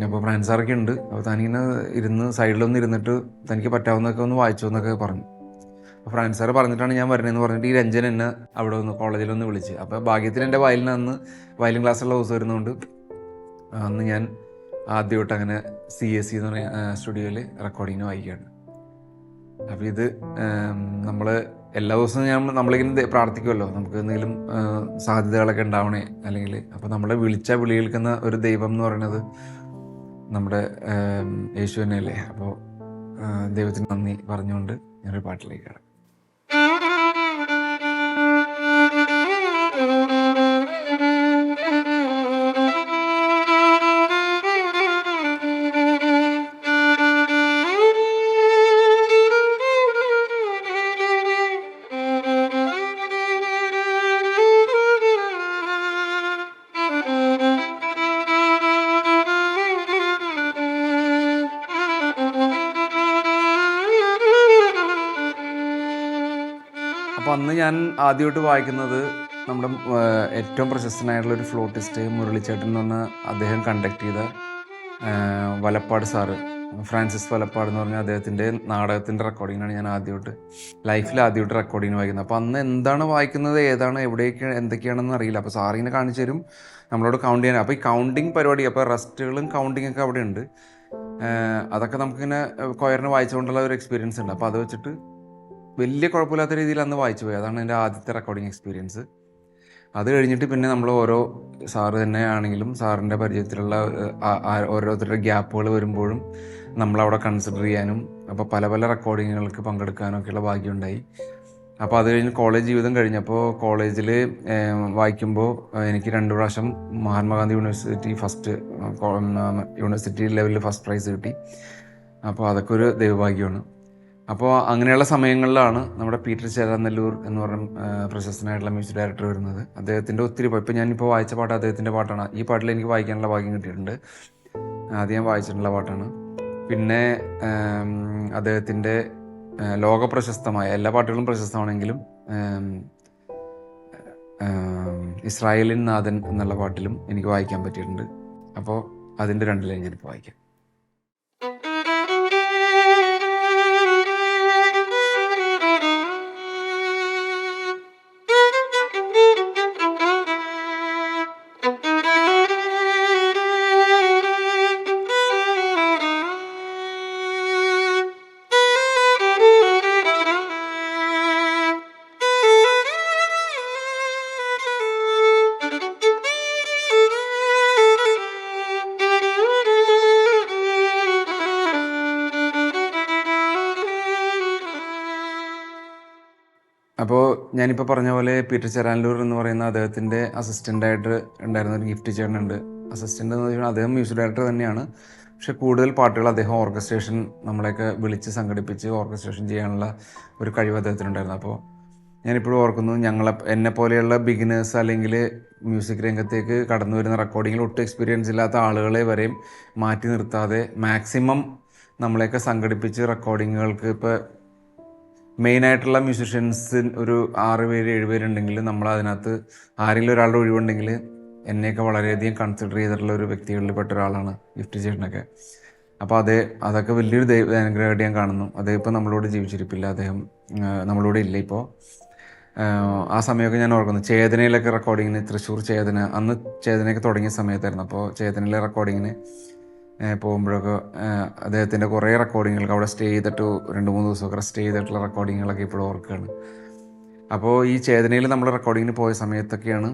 അപ്പോൾ ഫ്രാൻസ് സാറൊക്കെ ഉണ്ട്. അപ്പോൾ തനിങ്ങനെ സൈഡിലൊന്ന് ഇരുന്നിട്ട് തനിക്ക് പറ്റാവുന്നതൊക്കെ ഒന്ന് വായിച്ചു എന്നൊക്കെ പറഞ്ഞു. അപ്പോൾ ഫ്രാൻസ് സാറ് പറഞ്ഞിട്ടാണ് ഞാൻ വരുന്നതെന്ന് പറഞ്ഞിട്ട് ഈ രഞ്ജൻ എന്നെ അവിടെ ഒന്ന് കോളേജിലൊന്ന് വിളിച്ച്. അപ്പോൾ ഭാഗ്യത്തിന് എൻ്റെ വയലിൻ ക്ലാസ്സുള്ള ദിവസം വരുന്നതുകൊണ്ട് അന്ന് ഞാൻ ആദ്യമായിട്ട് അങ്ങനെ CSE എന്ന് പറയുന്ന സ്റ്റുഡിയോയിൽ റെക്കോർഡിങ്ങിന് വായിക്കുകയാണ്. അപ്പോൾ ഇത് നമ്മൾ എല്ലാ ദിവസവും നമ്മളിങ്ങനെ പ്രാർത്ഥിക്കുമല്ലോ, നമുക്ക് എന്തെങ്കിലും സാധ്യതകളൊക്കെ ഉണ്ടാവണേ അല്ലെങ്കിൽ. അപ്പോൾ നമ്മളെ വിളി കേൾക്കുന്ന ഒരു ദൈവം എന്ന് പറയുന്നത് നമ്മുടെ യേശു തന്നെയല്ലേ. അപ്പോൾ ദൈവത്തിന് നന്ദി പറഞ്ഞുകൊണ്ട് ഞാനൊരു പാട്ടിലേക്ക് കടക്കാം. അപ്പോൾ അന്ന് ഞാൻ ആദ്യമായിട്ട് വായിക്കുന്നത് നമ്മുടെ ഏറ്റവും പ്രശസ്തനായിട്ടുള്ളൊരു ഫ്ലോട്ടിസ്റ്റ് മുരളിച്ചേട്ടൻ എന്ന് പറഞ്ഞ അദ്ദേഹം കണ്ടക്ട് ചെയ്ത വലപ്പാട് സാറ്, ഫ്രാൻസിസ് വലപ്പാട് എന്ന് പറഞ്ഞ അദ്ദേഹത്തിൻ്റെ നാടകത്തിൻ്റെ റെക്കോർഡിങ്ങിനാണ് ഞാൻ ലൈഫിൽ ആദ്യമായിട്ട് റെക്കോർഡിങ് വായിക്കുന്നത്. അപ്പോൾ അന്ന് എന്താണ് വായിക്കുന്നത്, ഏതാണ്, എവിടെയൊക്കെ എന്തൊക്കെയാണെന്ന് അറിയില്ല. അപ്പോൾ സാറിങ്ങനെ കാണിച്ചു തരും, നമ്മളോട് കൗണ്ട് ചെയ്യാൻ. അപ്പോൾ ഈ കൗണ്ടിങ് പരിപാടി, അപ്പോൾ റെസ്റ്റുകളും കൗണ്ടിങ്ങൊക്കെ അവിടെ ഉണ്ട്. അതൊക്കെ നമുക്കിങ്ങനെ കൊയറിന് വായിച്ചുകൊണ്ടുള്ള ഒരു എക്സ്പീരിയൻസ് ഉണ്ട്. അപ്പോൾ അത് വെച്ചിട്ട് വലിയ കുഴപ്പമില്ലാത്ത രീതിയിൽ അന്ന് വായിച്ചു പോയി. അതാണ് എൻ്റെ ആദ്യത്തെ റെക്കോർഡിങ് എക്സ്പീരിയൻസ്. അത് കഴിഞ്ഞിട്ട് പിന്നെ നമ്മൾ ഓരോ സാറ് തന്നെ ആണെങ്കിലും സാറിൻ്റെ പരിചയത്തിലുള്ള ഓരോരുത്തരുടെ ഗ്യാപ്പുകൾ വരുമ്പോഴും നമ്മളവിടെ കൺസിഡർ ചെയ്യാനും അപ്പോൾ പല പല റെക്കോർഡിങ്ങുകൾക്ക് പങ്കെടുക്കാനൊക്കെയുള്ള ഭാഗ്യമുണ്ടായി. അപ്പോൾ അത് കഴിഞ്ഞ് കോളേജ് ജീവിതം കഴിഞ്ഞപ്പോൾ കോളേജിൽ വായിക്കുമ്പോൾ എനിക്ക് 2 പ്രാവശ്യം മഹാത്മാഗാന്ധി യൂണിവേഴ്സിറ്റി ലെവലിൽ ഫസ്റ്റ് പ്രൈസ് കിട്ടി. അപ്പോൾ അതൊക്കെ ഒരു ദൈവഭാഗ്യമാണ്. അപ്പോൾ അങ്ങനെയുള്ള സമയങ്ങളിലാണ് നമ്മുടെ പീറ്റർ ചേരാനെല്ലൂർ എന്ന് പറഞ്ഞ പ്രശസ്തനായിട്ടുള്ള മ്യൂസിക് ഡയറക്ടർ വരുന്നത്. അദ്ദേഹത്തിൻ്റെ ഒത്തിരി ഇപ്പോൾ ഞാനിപ്പോൾ വായിച്ച പാട്ട് അദ്ദേഹത്തിൻ്റെ പാട്ടാണ്. ഈ പാട്ടിൽ എനിക്ക് വായിക്കാനുള്ള ഭാഗ്യം കിട്ടിയിട്ടുണ്ട്. ആദ്യം ഞാൻ വായിച്ചിട്ടുള്ള പാട്ടാണ്. പിന്നെ അദ്ദേഹത്തിൻ്റെ ലോകപ്രശസ്തമായ എല്ലാ പാട്ടുകളും പ്രശസ്തമാണെങ്കിലും ഇസ്രായേലിൻ നാഥൻ എന്നുള്ള പാട്ടിലും എനിക്ക് വായിക്കാൻ പറ്റിയിട്ടുണ്ട്. അപ്പോൾ അതിൻ്റെ 2 ലൈൻ ഞാനിപ്പോൾ വായിക്കാം. അപ്പോൾ ഞാനിപ്പോൾ പറഞ്ഞ പോലെ പീറ്റർ ചേരാനല്ലൂർ എന്ന് പറയുന്ന അദ്ദേഹത്തിൻ്റെ അസിസ്റ്റൻ്റായിട്ട് ഉണ്ടായിരുന്ന ഒരു ഗിഫ്റ്റ് ചേട്ടനുണ്ട്. അസിസ്റ്റൻ്റ് എന്ന് വെച്ചാൽ അദ്ദേഹം മ്യൂസിക് ഡയറക്ടർ തന്നെയാണ്. പക്ഷേ കൂടുതൽ പാട്ടുകൾ അദ്ദേഹം ഓർക്കസ്ട്രേഷൻ നമ്മളെയൊക്കെ വിളിച്ച് സംഘടിപ്പിച്ച് ഓർക്കസ്ട്രേഷൻ ചെയ്യാനുള്ള ഒരു കഴിവ് അദ്ദേഹത്തിനുണ്ടായിരുന്നു. അപ്പോൾ ഞാനിപ്പോഴും ഓർക്കുന്നു, എന്നെ പോലെയുള്ള ബിഗിനേഴ്സ് അല്ലെങ്കിൽ മ്യൂസിക് രംഗത്തേക്ക് കടന്നു വരുന്ന റെക്കോർഡിങ്ങിൽ ഒട്ടും എക്സ്പീരിയൻസ് ഇല്ലാത്ത ആളുകളെ വരെയും മാറ്റി നിർത്താതെ മാക്സിമം നമ്മളെയൊക്കെ സംഘടിപ്പിച്ച് റെക്കോർഡിങ്ങുകൾക്ക് ഇപ്പോൾ മെയിനായിട്ടുള്ള മ്യൂസിഷ്യൻസ് ഒരു 6 പേര് 7 പേരുണ്ടെങ്കിൽ നമ്മൾ അതിനകത്ത് ആരെങ്കിലും ഒരാളുടെ ഒഴിവുണ്ടെങ്കിൽ എന്നെയൊക്കെ വളരെയധികം കൺസിഡർ ചെയ്തിട്ടുള്ള ഒരു വ്യക്തികളിൽ പെട്ട ഒരാളാണ് ഗിഫ്റ്റ് ചേട്ടനൊക്കെ. അപ്പോൾ അതൊക്കെ വലിയൊരു അനുഗ്രഹമായിട്ട് ഞാൻ കാണുന്നു. അദ്ദേഹം ഇപ്പോൾ നമ്മളോട് ജീവിച്ചിരിപ്പില്ല, അദ്ദേഹം നമ്മളോട് ഇല്ല ഇപ്പോൾ. ആ സമയമൊക്കെ ഞാൻ ഓർക്കുന്നു, ചേതനയിലൊക്കെ റെക്കോർഡിങ്ങിന്, തൃശ്ശൂർ ചേതന, അന്ന് ചേതനയൊക്കെ തുടങ്ങിയ സമയത്തായിരുന്നു. അപ്പോൾ ചേതനയിലെ റെക്കോർഡിങ്ങിന് പോകുമ്പോഴൊക്കെ അദ്ദേഹത്തിൻ്റെ കുറേ റെക്കോർഡിങ്ങുകൾക്ക് അവിടെ സ്റ്റേ ചെയ്തിട്ട് 2-3 ദിവസമൊക്കെ സ്റ്റേ ചെയ്തിട്ടുള്ള റെക്കോർഡിങ്ങുകളൊക്കെ ഇപ്പോഴും ഓർക്കുകയാണ്. അപ്പോൾ ഈ ചേതനയിൽ നമ്മൾ റെക്കോർഡിങ്ങിന് പോയ സമയത്തൊക്കെയാണ്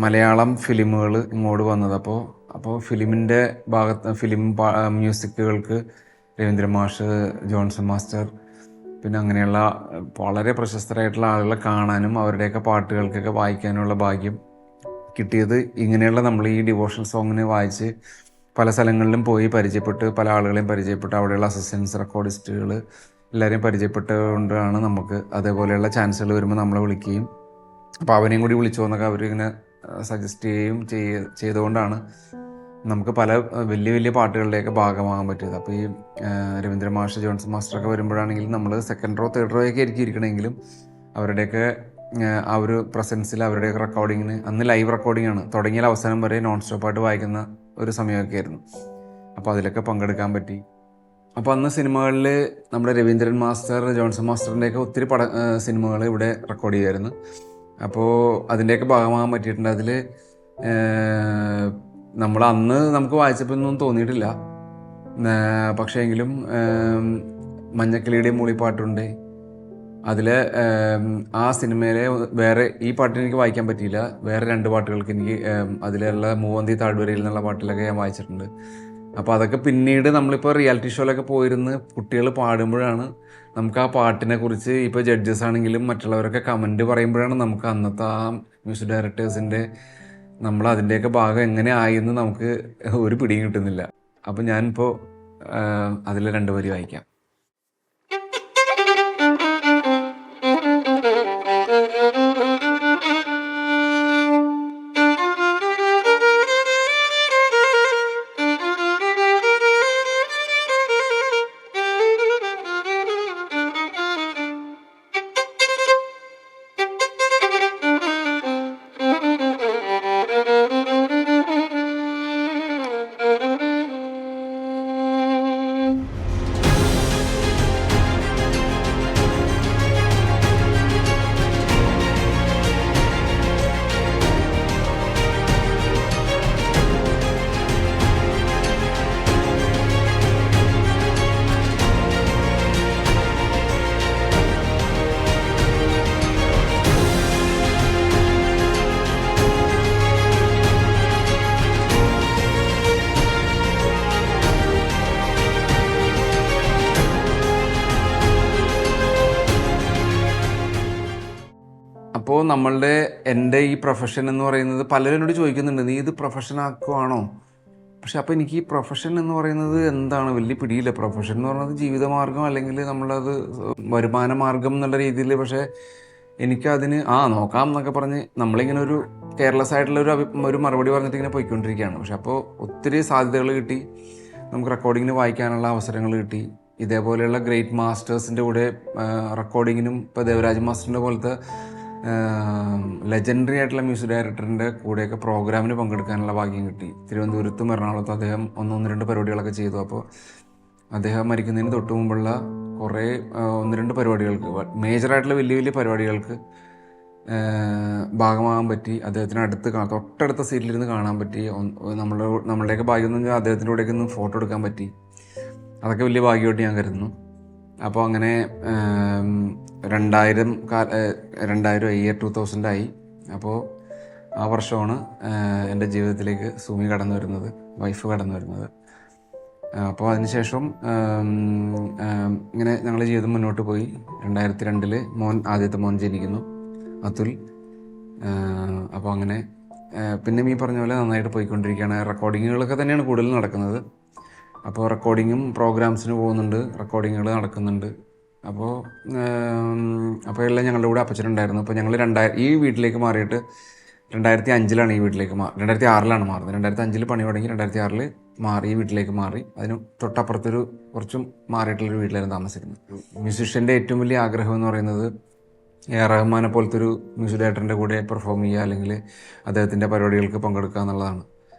മലയാളം ഫിലിമുകൾ ഇങ്ങോട്ട് വന്നത്. അപ്പോൾ ഫിലിമിൻ്റെ ഫിലിം മ്യൂസിക്കുകൾക്ക് രവീന്ദ്രൻ മാഷ്, ജോൺസൺ മാസ്റ്റർ, പിന്നെ അങ്ങനെയുള്ള വളരെ പ്രശസ്തരായിട്ടുള്ള ആളുകളെ കാണാനും അവരുടെയൊക്കെ പാട്ടുകൾക്കൊക്കെ വായിക്കാനുള്ള ഭാഗ്യം കിട്ടിയത് ഇങ്ങനെയുള്ള നമ്മൾ ഈ ഡിവോഷണൽ സോങ്ങിന് വായിച്ച് പല സ്ഥലങ്ങളിലും പോയി പരിചയപ്പെട്ട് പല ആളുകളെയും പരിചയപ്പെട്ട് അവിടെയുള്ള അസിസ്റ്റൻസ് റെക്കോർഡിസ്റ്റുകൾ എല്ലാവരെയും പരിചയപ്പെട്ടുകൊണ്ടാണ് നമുക്ക് അതേപോലെയുള്ള ചാൻസുകൾ വരുമ്പോൾ നമ്മളെ വിളിക്കുകയും അപ്പോൾ അവനെയും കൂടി വിളിച്ചു എന്നൊക്കെ അവരിങ്ങനെ സജസ്റ്റ് ചെയ്യുകയും ചെയ്തുകൊണ്ടാണ് നമുക്ക് പല വലിയ വലിയ പാട്ടുകളുടെയൊക്കെ ഭാഗമാകാൻ പറ്റിയത്. അപ്പോൾ ഈ രവീന്ദ്രൻ മാഷ്, ജോൺസൺ മാസ്റ്ററൊക്കെ വരുമ്പോഴാണെങ്കിൽ നമ്മൾ സെക്കൻഡ് റോ തേർഡ് റോ ഒക്കെ ആയിരിക്കും ഇരിക്കണമെങ്കിലും അവരുടെയൊക്കെ ആ ഒരു പ്രസൻസിൽ അവരുടെയൊക്കെ റെക്കോർഡിങ്ങിന് അന്ന് ലൈവ് റെക്കോർഡിംഗ് ആണ്, തുടങ്ങിയ അവസാനം വരെ നോൺ സ്റ്റോപ്പായിട്ട് വായിക്കുന്ന ഒരു സമയമൊക്കെ ആയിരുന്നു. അപ്പോൾ അതിലൊക്കെ പങ്കെടുക്കാൻ പറ്റി. അപ്പോൾ അന്ന് സിനിമകളിൽ നമ്മുടെ രവീന്ദ്രൻ മാസ്റ്റർ, ജോൺസൺ മാസ്റ്ററിൻ്റെയൊക്കെ ഒത്തിരി സിനിമകൾ ഇവിടെ റെക്കോർഡ് ചെയ്യുമായിരുന്നു. അപ്പോൾ അതിൻ്റെയൊക്കെ ഭാഗമാകാൻ പറ്റിയിട്ടുണ്ട്. അതിൽ നമ്മൾ അന്ന് നമുക്ക് വായിച്ചപ്പോൾ ഒന്നും തോന്നിയിട്ടില്ല. പക്ഷേ എങ്കിലും മഞ്ഞക്കിളിയുടെ മൂളിപ്പാട്ടുണ്ട്. അതിൽ ആ സിനിമയിലെ വേറെ ഈ പാട്ടിന് എനിക്ക് വായിക്കാൻ പറ്റിയില്ല. വേറെ 2 പാട്ടുകൾക്ക് എനിക്ക് അതിലുള്ള മൂവന്തി താഴ്വരയിൽ എന്നുള്ള പാട്ടിലൊക്കെ ഞാൻ വായിച്ചിട്ടുണ്ട്. അപ്പോൾ അതൊക്കെ പിന്നീട് നമ്മളിപ്പോൾ റിയാലിറ്റി ഷോയിലൊക്കെ പോയിരുന്ന് കുട്ടികൾ പാടുമ്പോഴാണ് നമുക്ക് ആ പാട്ടിനെ കുറിച്ച് ഇപ്പോൾ ജഡ്ജസ് ആണെങ്കിലും മറ്റുള്ളവരൊക്കെ കമൻറ്റ് പറയുമ്പോഴാണ് നമുക്ക് അന്നത്തെ ആ മ്യൂസിക് ഡയറക്ടേഴ്സിൻ്റെ നമ്മൾ അതിൻ്റെയൊക്കെ ഭാഗം എങ്ങനെ ആയെന്ന് നമുക്ക് ഒരു പിടിയും കിട്ടുന്നില്ല. അപ്പോൾ ഞാനിപ്പോൾ അതിൽ 2 വരി വായിക്കാം. അപ്പോൾ എൻ്റെ ഈ പ്രൊഫഷൻ എന്ന് പറയുന്നത് പലരും എന്നോട് ചോദിക്കുന്നുണ്ട്, നീ ഇത് പ്രൊഫഷൻ ആക്കുവാണോ? പക്ഷെ അപ്പോൾ എനിക്ക് ഈ പ്രൊഫഷൻ എന്ന് പറയുന്നത് എന്താണ് വലിയ പിടിയില്ല. പ്രൊഫഷൻ എന്ന് പറയുന്നത് ജീവിതമാർഗം അല്ലെങ്കിൽ നമ്മളത് വരുമാന മാർഗം എന്നുള്ള രീതിയിൽ. പക്ഷേ എനിക്കതിന് നോക്കാം എന്നൊക്കെ പറഞ്ഞ് നമ്മളിങ്ങനെ ഒരു കെയർലെസ് ആയിട്ടുള്ള ഒരു മറുപടി പറഞ്ഞിട്ട് ഇങ്ങനെ പോയിക്കൊണ്ടിരിക്കുകയാണ്. പക്ഷെ അപ്പോൾ ഒത്തിരി സാധ്യതകൾ കിട്ടി, നമുക്ക് റെക്കോർഡിങ്ങിന് വായിക്കാനുള്ള അവസരങ്ങൾ കിട്ടി. ഇതേപോലെയുള്ള ഗ്രേറ്റ് മാസ്റ്റേഴ്സിൻ്റെ കൂടെ റെക്കോർഡിങ്ങിനും ഇപ്പോൾ ദേവരാജ് മാസ്റ്ററിൻ്റെ പോലത്തെ ലെജൻഡറി ആയിട്ടുള്ള മ്യൂസിക് ഡയറക്ടറിൻ്റെ കൂടെയൊക്കെ പ്രോഗ്രാമിന് പങ്കെടുക്കാനുള്ള ഭാഗ്യം കിട്ടി. തിരുവനന്തപുരത്തും എറണാകുളത്തും അദ്ദേഹം 1-2 പരിപാടികളൊക്കെ ചെയ്തു. അപ്പോൾ അദ്ദേഹം മരിക്കുന്നതിന് തൊട്ട് മുമ്പുള്ള കുറേ 1-2 പരിപാടികൾക്ക്, മേജറായിട്ടുള്ള വലിയ വലിയ പരിപാടികൾക്ക് ഭാഗമാകാൻ പറ്റി. അദ്ദേഹത്തിന് തൊട്ടടുത്ത സീറ്റിലിരുന്ന് കാണാൻ പറ്റി. നമ്മളുടെയൊക്കെ ഭാഗ്യം എന്ന് വെച്ചാൽ അദ്ദേഹത്തിൻ്റെ കൂടെയൊക്കെ ഒന്ന് ഫോട്ടോ എടുക്കാൻ പറ്റി. അതൊക്കെ വലിയ ഭാഗ്യമായിട്ട് ഞാൻ കരുതുന്നു. അപ്പോൾ അങ്ങനെ 2000 ആയി. അപ്പോൾ ആ വർഷമാണ് എൻ്റെ ജീവിതത്തിലേക്ക് സുമി കടന്നു വരുന്നത്, വൈഫ് കടന്നു വരുന്നത്. അപ്പോൾ അതിനുശേഷം ഇങ്ങനെ ഞങ്ങളുടെ ജീവിതം മുന്നോട്ട് പോയി. 2002 ആദ്യത്തെ മോൻ ജനിക്കുന്നു, അതുൽ. അപ്പോൾ അങ്ങനെ പിന്നെ ഈ പറഞ്ഞ പോലെ നന്നായിട്ട് പോയിക്കൊണ്ടിരിക്കുകയാണ്. റെക്കോർഡിങ്ങുകളൊക്കെ തന്നെയാണ് കൂടുതൽ നടക്കുന്നത്. അപ്പോൾ റെക്കോർഡിങ്ങും പ്രോഗ്രാംസിന് പോകുന്നുണ്ട്, റെക്കോർഡിങ്ങുകൾ നടക്കുന്നുണ്ട്. അപ്പോൾ എല്ലാം ഞങ്ങളുടെ കൂടെ അപ്പച്ചനുണ്ടായിരുന്നു. അപ്പോൾ ഞങ്ങൾ ഈ വീട്ടിലേക്ക് മാറിയിട്ട് 2005 ഈ വീട്ടിലേക്ക് 2006 മാറുന്നത്. 2005 പണി തുടങ്ങി, 2006 ഈ വീട്ടിലേക്ക് മാറി. അതിന് തൊട്ടപ്പുറത്തൊരു കുറച്ചും മാറിയിട്ടുള്ളൊരു വീട്ടിലായിരുന്നു താമസിക്കുന്നത്. മ്യൂസിഷ്യൻ്റെ ഏറ്റവും വലിയ ആഗ്രഹം എന്ന് പറയുന്നത് എ റഹ്മാനെ പോലത്തെ ഒരു മ്യൂസിക് ഡയറക്ടറിൻ്റെ കൂടെ പെർഫോം ചെയ്യുക, അല്ലെങ്കിൽ അദ്ദേഹത്തിൻ്റെ പരിപാടികൾക്ക് പങ്കെടുക്കുക എന്നുള്ളതാണ്.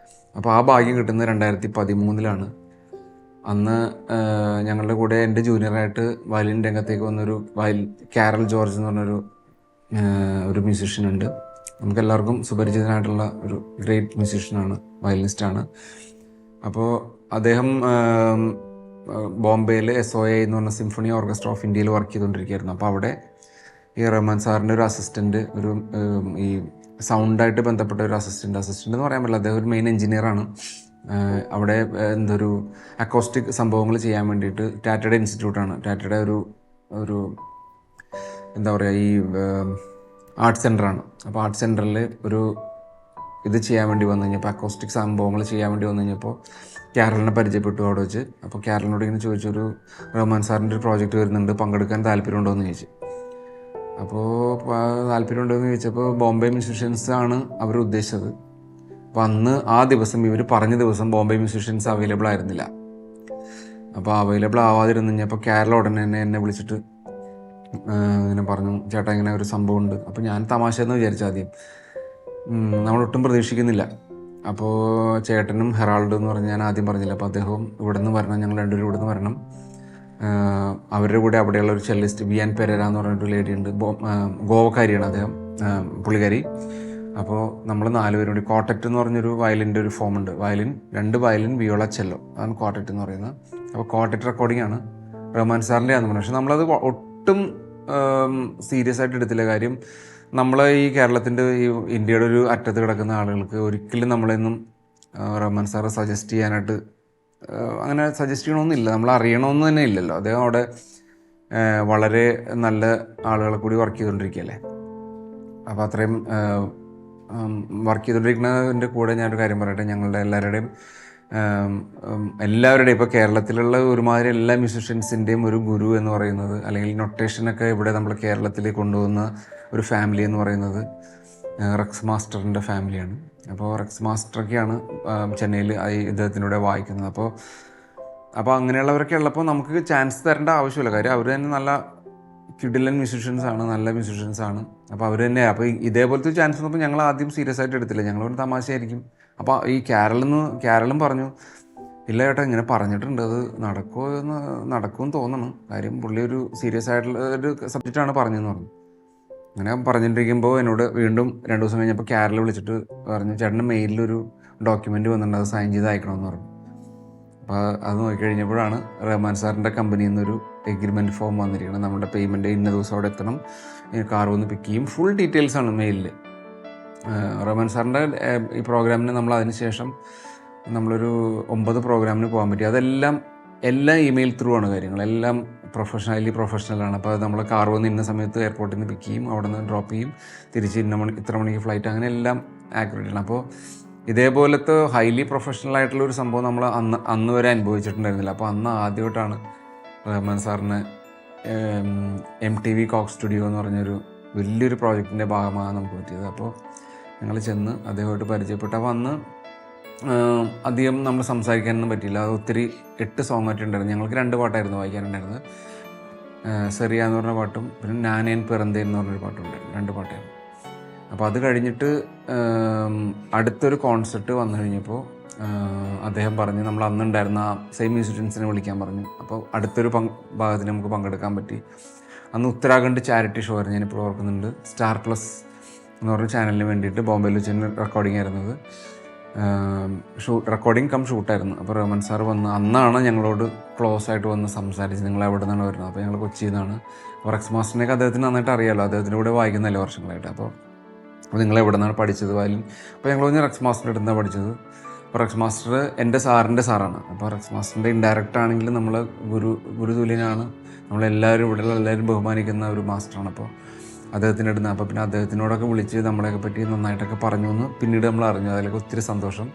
അപ്പോൾ ആ ഭാഗ്യം കിട്ടുന്നത് 2013 അന്ന് ഞങ്ങളുടെ കൂടെ എൻ്റെ ജൂനിയറായിട്ട് വയലിൻ രംഗത്തേക്ക് വന്നൊരു കാരൽ ജോർജ് എന്ന് പറഞ്ഞൊരു മ്യൂസീഷ്യൻ ഉണ്ട്. നമുക്കെല്ലാവർക്കും സുപരിചിതനായിട്ടുള്ള ഒരു ഗ്രേറ്റ് മ്യൂസീഷ്യനാണ്, വയലിനിസ്റ്റാണ്. അപ്പോൾ അദ്ദേഹം ബോംബെയിൽ SOA എന്ന് പറഞ്ഞ സിംഫണി ഓർക്കസ്ട്ര ഓഫ് ഇന്ത്യയിൽ വർക്ക് ചെയ്തുകൊണ്ടിരിക്കുകയായിരുന്നു. അപ്പോൾ അവിടെ ഈ റഹ്മാൻ സാറിൻ്റെ ഒരു അസിസ്റ്റൻറ്റ്, ഒരു ഈ സൗണ്ടായിട്ട് ബന്ധപ്പെട്ട ഒരു അസിസ്റ്റൻ്റ് എന്ന് പറയാൻ പറ്റില്ല, അദ്ദേഹം ഒരു മെയിൻ എഞ്ചിനീയറാണ്. അവിടെ എന്തൊരു അക്കോസ്റ്റിക് സംഭവങ്ങൾ ചെയ്യാൻ വേണ്ടിയിട്ട് ടാറ്റയുടെ ഇൻസ്റ്റിറ്റ്യൂട്ടാണ്, ടാറ്റയുടെ ഒരു എന്താ പറയുക, ഈ ആർട്ട് സെൻ്ററാണ്. അപ്പോൾ ആർട്ട് സെൻറ്ററിൽ ഒരു ഇത് ചെയ്യാൻ വേണ്ടി വന്നു കഴിഞ്ഞപ്പോൾ, അക്കോസ്റ്റിക് സംഭവങ്ങൾ ചെയ്യാൻ വേണ്ടി വന്നു കഴിഞ്ഞപ്പോൾ കാരലിനെ പരിചയപ്പെട്ടു അവിടെ വെച്ച്. അപ്പോൾ കാരലിനോട് ഇങ്ങനെ ചോദിച്ചു, ഒരു റഹ്മാൻ സാറിൻ്റെ ഒരു പ്രോജക്റ്റ് വരുന്നുണ്ട്, പങ്കെടുക്കാൻ താല്പര്യമുണ്ടോ എന്ന് ചോദിച്ചു. അപ്പോൾ താല്പര്യമുണ്ടോ എന്ന് ചോദിച്ചപ്പോൾ ബോംബെ മ്യൂസിഷ്യൻസ് ആണ് അവർ ഉദ്ദേശിച്ചത്. അപ്പോൾ അന്ന് ആ ദിവസം ഇവർ പറഞ്ഞ ദിവസം ബോംബെ മ്യൂസിഷ്യൻസ് അവൈലബിൾ ആയിരുന്നില്ല. അപ്പോൾ അവൈലബിൾ ആവാതിരുന്നു കഴിഞ്ഞപ്പോൾ കാരൽ ഉടനെ തന്നെ എന്നെ വിളിച്ചിട്ട് ഇങ്ങനെ പറഞ്ഞു, ചേട്ടാ ഇങ്ങനെ ഒരു സംഭവം ഉണ്ട്. അപ്പോൾ ഞാൻ തമാശ എന്ന് വിചാരിച്ചു ആദ്യം, നമ്മളൊട്ടും പ്രതീക്ഷിക്കുന്നില്ല. അപ്പോൾ ചേട്ടനും ഹെറാൾഡ് എന്ന് പറഞ്ഞ് ഞാൻ ആദ്യം പറഞ്ഞില്ല, അപ്പോൾ അദ്ദേഹവും ഇവിടെ നിന്ന് വരണം, ഞങ്ങൾ രണ്ടുപേരും ഇവിടെ നിന്ന് വരണം. അവരുടെ കൂടെ അവിടെയുള്ള ഒരു ചെല്ലിസ്റ്റ് വിയാൻ പെരേര എന്ന് പറഞ്ഞിട്ടൊരു ലേഡി ഉണ്ട്, ഗോവക്കാരിയാണ് അദ്ദേഹം, പുള്ളിക്കാരി. അപ്പോൾ നമ്മൾ 4 പേരും കൂടി കോട്ടറ്റ് എന്ന് പറഞ്ഞൊരു വയലിൻ്റെ ഒരു ഫോം ഉണ്ട്, വയലിൻ, 2 വയലിൻ, വിയോള, ചെല്ലോ, അതാണ് കോട്ടറ്റ് എന്ന് പറയുന്നത്. അപ്പോൾ കോട്ടറ്റ് റെക്കോർഡിംഗ് ആണ്, റഹ്മാൻ സാറിൻ്റെ ആണെന്ന് പറഞ്ഞു. പക്ഷെ നമ്മളത് ഒട്ടും സീരിയസ് ആയിട്ട് എടുത്തില്ല. കാര്യം നമ്മൾ ഈ കേരളത്തിൻ്റെ, ഈ ഇന്ത്യയുടെ ഒരു അറ്റത്ത് കിടക്കുന്ന ആളുകൾക്ക് ഒരിക്കലും നമ്മളെന്നും റഹ്മാൻ സാറ് സജസ്റ്റ് ചെയ്യാനായിട്ട് അങ്ങനെ സജസ്റ്റ് ചെയ്യണമെന്നില്ല, നമ്മൾ അറിയണമെന്ന് തന്നെ ഇല്ലല്ലോ. അദ്ദേഹം അവിടെ വളരെ നല്ല ആളുകളെ കൂടി വർക്ക് ചെയ്തുകൊണ്ടിരിക്കുകയല്ലേ. അപ്പോൾ അത്രയും വർക്ക് ചെയ്തുകൊണ്ടിരിക്കുന്നതിൻ്റെ കൂടെ ഞാനൊരു കാര്യം പറയട്ടെ, ഞങ്ങളുടെ എല്ലാവരുടെയും ഇപ്പോൾ കേരളത്തിലുള്ള ഒരുമാതിരി എല്ലാ മ്യൂസിഷ്യൻസിൻ്റെയും ഒരു ഗുരു എന്ന് പറയുന്നത്, അല്ലെങ്കിൽ നൊട്ടേഷനൊക്കെ ഇവിടെ നമ്മൾ കേരളത്തിൽ കൊണ്ടുവന്ന ഒരു ഫാമിലി എന്ന് പറയുന്നത് റെക്സ് മാസ്റ്ററിൻ്റെ ഫാമിലിയാണ്. അപ്പോൾ റെക്സ് മാസ്റ്ററൊക്കെയാണ് ചെന്നൈയിൽ ഇദ്ദേഹത്തിലൂടെ വായിക്കുന്നത്. അപ്പോൾ അങ്ങനെയുള്ളവരൊക്കെ ഉള്ളപ്പോൾ നമുക്ക് ചാൻസ് തരേണ്ട ആവശ്യമില്ല. കാര്യം അവർ തന്നെ നല്ല കിഡിലൻ മ്യൂസിഷ്യൻസാണ്, നല്ല മ്യൂസിഷ്യൻസാണ്. അപ്പോൾ അവർ തന്നെ, അപ്പോൾ ഇതേപോലത്തെ ചാൻസ് വന്നപ്പോൾ ഞങ്ങൾ ആദ്യം സീരിയസ് ആയിട്ട് എടുത്തില്ല, ഞങ്ങളൊരു തമാശയായിരിക്കും. അപ്പോൾ ഈ കാരലും പറഞ്ഞു, ഇല്ല ചേട്ടാ ഇങ്ങനെ പറഞ്ഞിട്ടുണ്ട്, അത് നടക്കുമെന്ന് തോന്നണം, കാര്യം പുള്ളി ഒരു സീരിയസ് ആയിട്ടുള്ള ഒരു സബ്ജക്റ്റാണ് പറഞ്ഞതെന്ന് പറഞ്ഞു. അങ്ങനെ പറഞ്ഞിട്ടിരിക്കുമ്പോൾ എന്നോട് വീണ്ടും 2 ദിവസം കഴിഞ്ഞപ്പോൾ കാരൽ വിളിച്ചിട്ട് പറഞ്ഞു, ചേട്ടൻ്റെ മെയിലൊരു ഡോക്യുമെൻ്റ് വന്നിട്ടുണ്ട്, അത് സൈൻ ചെയ്ത് അയക്കണമെന്ന് പറഞ്ഞു. അപ്പോൾ അത് നോക്കിക്കഴിഞ്ഞപ്പോഴാണ് റഹ്മാൻ സാറിൻ്റെ കമ്പനിയിൽ നിന്നൊരു എഗ്രിമെൻറ്റ് ഫോം വന്നിരിക്കുന്നത്, നമ്മുടെ പേയ്മെൻറ്റ് ഇന്ന ദിവസം അവിടെ എത്തണം, കാർ വന്ന് പിക്ക് ചെയ്യും, ഫുൾ ഡീറ്റെയിൽസാണ് മെയിലിൽ. റഹ്മാൻ സാറിൻ്റെ ഈ പ്രോഗ്രാമിന് നമ്മൾ അതിനുശേഷം നമ്മളൊരു 9 പ്രോഗ്രാമിന് പോകാൻ പറ്റി. അതെല്ലാം ഇമെയിൽ ത്രൂ ആണ് കാര്യങ്ങൾ, എല്ലാം പ്രൊഫഷണലാണ്. അപ്പോൾ നമ്മൾ കാർ വന്ന് ഇന്ന സമയത്ത് എയർപോർട്ടിൽ നിന്ന് പിക്ക് ചെയ്യും, അവിടെ നിന്ന് ഡ്രോപ്പ് ചെയ്യും, തിരിച്ച് ഇത്ര മണിക്ക് ഫ്ലൈറ്റ്, അങ്ങനെ എല്ലാം ആക്യുറേറ്റ് ആണ്. അപ്പോൾ ഇതേപോലത്തെ ഹൈലി പ്രൊഫഷണൽ ആയിട്ടുള്ള ഒരു സംഭവം നമ്മൾ അന്ന് വരെ അനുഭവിച്ചിട്ടുണ്ടായിരുന്നില്ല. അപ്പോൾ അന്ന് ആദ്യമായിട്ടാണ് റഹ്മാൻ സാറിന് MTV കോക്ക് സ്റ്റുഡിയോ എന്ന് പറഞ്ഞൊരു വലിയൊരു പ്രോജക്റ്റിൻ്റെ ഭാഗമാണ് നമുക്ക് പറ്റിയത്. അപ്പോൾ ഞങ്ങൾ ചെന്ന് അദ്ദേഹമായിട്ട് പരിചയപ്പെട്ടു. അപ്പോൾ അന്ന് അധികം നമ്മൾ സംസാരിക്കാനൊന്നും പറ്റിയില്ല. അത് ഒത്തിരി 8 സോങ് ആയിട്ടുണ്ടായിരുന്നു. ഞങ്ങൾക്ക് 2 പാട്ടായിരുന്നു വായിക്കാനുണ്ടായിരുന്നത്, സെറിയ എന്ന് പറഞ്ഞ പാട്ടും പിന്നെ നാനേൻ പിറന്തേ എന്ന് പറഞ്ഞൊരു പാട്ടുണ്ടായിരുന്നു, 2 പാട്ടായിരുന്നു. അപ്പോൾ അത് കഴിഞ്ഞിട്ട് അടുത്തൊരു കോൺസെർട്ട് വന്നു കഴിഞ്ഞപ്പോൾ അദ്ദേഹം പറഞ്ഞു, നമ്മൾ അന്നുണ്ടായിരുന്ന സെയിം മ്യൂസിഷ്യൻസിനെ വിളിക്കാൻ പറഞ്ഞു. അപ്പോൾ അടുത്തൊരു ഭാഗത്തിന് നമുക്ക് പങ്കെടുക്കാൻ പറ്റി. അന്ന് ഉത്തരാഖണ്ഡ് ചാരിറ്റി ഷോ ആയിരുന്നു, ഞാനിപ്പോൾ ഓർക്കുന്നുണ്ട്. സ്റ്റാർ പ്ലസ് എന്ന് പറഞ്ഞ ചാനലിന് വേണ്ടിയിട്ട് ബോംബെയിൽ വെച്ച് റെക്കോർഡിംഗ് ആയിരുന്നത്, റെക്കോർഡിംഗ് കം ഷൂട്ടായിരുന്നു. അപ്പോൾ റഹ്മാൻ സാർ വന്ന് അന്നാണ് ഞങ്ങളോട് ക്ലോസ് ആയിട്ട് വന്ന് സംസാരിച്ച്, നിങ്ങൾ എവിടെ നിന്നാണ് വരുന്നത്? അപ്പോൾ ഞങ്ങൾ കൊച്ചിയിൽ നിന്നാണ്. റെക്സ് മാസ്റ്ററിനെയൊക്കെ അദ്ദേഹത്തിന് നന്നായിട്ട് അറിയാമല്ലോ, അദ്ദേഹത്തിൻ്റെ കൂടെ വായിക്കുന്നതല്ലേ വർഷങ്ങളായിട്ട്. അപ്പോൾ നിങ്ങൾ എവിടെ നിന്നാണ് പഠിച്ചത് വയലിൻ? അപ്പോൾ ഞങ്ങൾ പറഞ്ഞ് റെക്സ് മാസ്റ്ററിൻ്റെ അടുത്ത് നിന്നാണ് പഠിച്ചത്. അപ്പോൾ റെക്സ് മാസ്റ്റർ എൻ്റെ സാറാണ്. അപ്പോൾ റെക്സ് മാസ്റ്ററിൻ്റെ ഇൻഡയറക്റ്റ് ആണെങ്കിൽ നമ്മൾ ഗുരുതുല്യനാണ്, നമ്മളെല്ലാവരും ഇവിടെയുള്ള എല്ലാവരും ബഹുമാനിക്കുന്ന ഒരു മാസ്റ്ററാണ്. അപ്പോൾ അദ്ദേഹത്തിൻ്റെ അടുത്ത്, അപ്പോൾ പിന്നെ അദ്ദേഹത്തിനോടൊക്കെ വിളിച്ച് നമ്മളെയൊക്കെ പറ്റി നന്നായിട്ടൊക്കെ പറഞ്ഞു എന്ന് പിന്നീട് നമ്മൾ അറിഞ്ഞു. അതിലൊക്കെ ഒത്തിരി സന്തോഷം.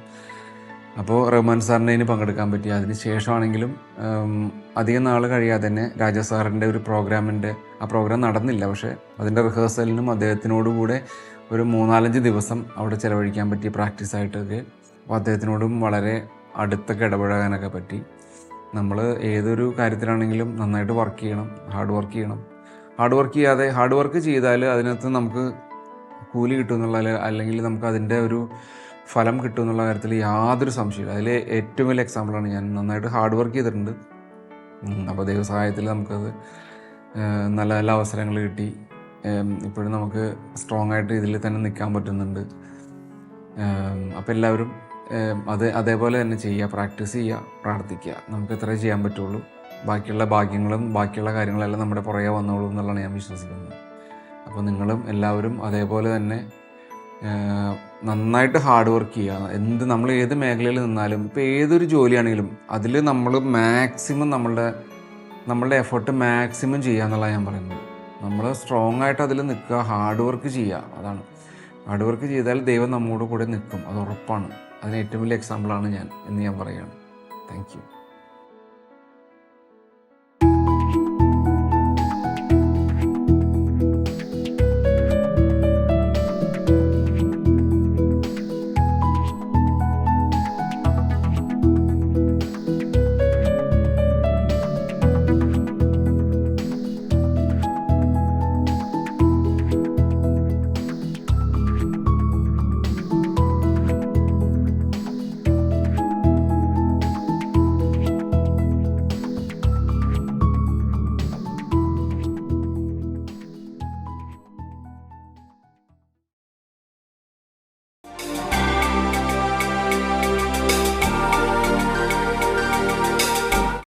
അപ്പോൾ റഹ്മാൻ സാറിൻ്റെ അതിന് പങ്കെടുക്കാൻ പറ്റി. അതിന് ശേഷമാണെങ്കിലും അധികം നാൾ കഴിയാതെ തന്നെ രാജാ സാറിൻ്റെ ഒരു ആ പ്രോഗ്രാം നടന്നില്ല, പക്ഷേ അതിൻ്റെ റിഹേഴ്സലിനും അദ്ദേഹത്തിനോടുകൂടെ ഒരു 3-4 ദിവസം അവിടെ ചിലവഴിക്കാൻ പറ്റി പ്രാക്ടീസായിട്ടൊക്കെ. അപ്പോൾ അദ്ദേഹത്തിനോടും വളരെ അടുത്തൊക്കെ ഇടപഴകാനൊക്കെ പറ്റി. നമ്മൾ ഏതൊരു കാര്യത്തിലാണെങ്കിലും നന്നായിട്ട് വർക്ക് ചെയ്യണം, ഹാർഡ് വർക്ക് ചെയ്താൽ അതിനകത്ത് നമുക്ക് കൂലി കിട്ടുമെന്നുള്ള, അല്ലെങ്കിൽ നമുക്ക് അതിൻ്റെ ഒരു ഫലം കിട്ടുമെന്നുള്ള കാര്യത്തിൽ യാതൊരു സംശയമില്ല. അതിൽ ഏറ്റവും വലിയ എക്സാമ്പിളാണ് ഞാൻ. നന്നായിട്ട് ഹാർഡ് വർക്ക് ചെയ്തിട്ടുണ്ട്. അപ്പോൾ ദൈവസഹായത്തിൽ നമുക്കത് നല്ല നല്ല അവസരങ്ങൾ കിട്ടി. ഇപ്പോഴും നമുക്ക് സ്ട്രോങ് ആയിട്ട് ഇതിൽ തന്നെ നിൽക്കാൻ പറ്റുന്നുണ്ട്. അപ്പോൾ എല്ലാവരും അതേപോലെ തന്നെ ചെയ്യുക, പ്രാക്ടീസ് ചെയ്യുക, പ്രാർത്ഥിക്കുക. നമുക്ക് എത്രയേ ചെയ്യാൻ പറ്റുള്ളൂ. ബാക്കിയുള്ള ഭാഗ്യങ്ങളും ബാക്കിയുള്ള കാര്യങ്ങളെല്ലാം നമ്മുടെ പുറകെ വന്നോളൂ എന്നുള്ളതാണ് ഞാൻ വിശ്വസിക്കുന്നത്. അപ്പോൾ നിങ്ങളും എല്ലാവരും അതേപോലെ തന്നെ നന്നായിട്ട് ഹാർഡ് വർക്ക് ചെയ്യുക. നമ്മൾ ഏത് മേഖലയിൽ നിന്നാലും, ഇപ്പോൾ ഏതൊരു ജോലിയാണെങ്കിലും അതിൽ നമ്മൾ മാക്സിമം നമ്മളുടെ എഫേർട്ട് മാക്സിമം ചെയ്യുക എന്നുള്ളതാണ് ഞാൻ പറയുന്നത്. നമ്മൾ സ്ട്രോങ് ആയിട്ട് അതിൽ നിൽക്കുക, ഹാർഡ് വർക്ക് ചെയ്യുക. അതാണ്, ഹാർഡ് വർക്ക് ചെയ്താൽ ദൈവം നമ്മോട് കൂടെ നിൽക്കും, അത് ഉറപ്പാണ്. അതിന് ഏറ്റവും വലിയ എക്സാമ്പിളാണ് ഞാൻ എന്ന് ഞാൻ പറയുകയാണ്. Thank you.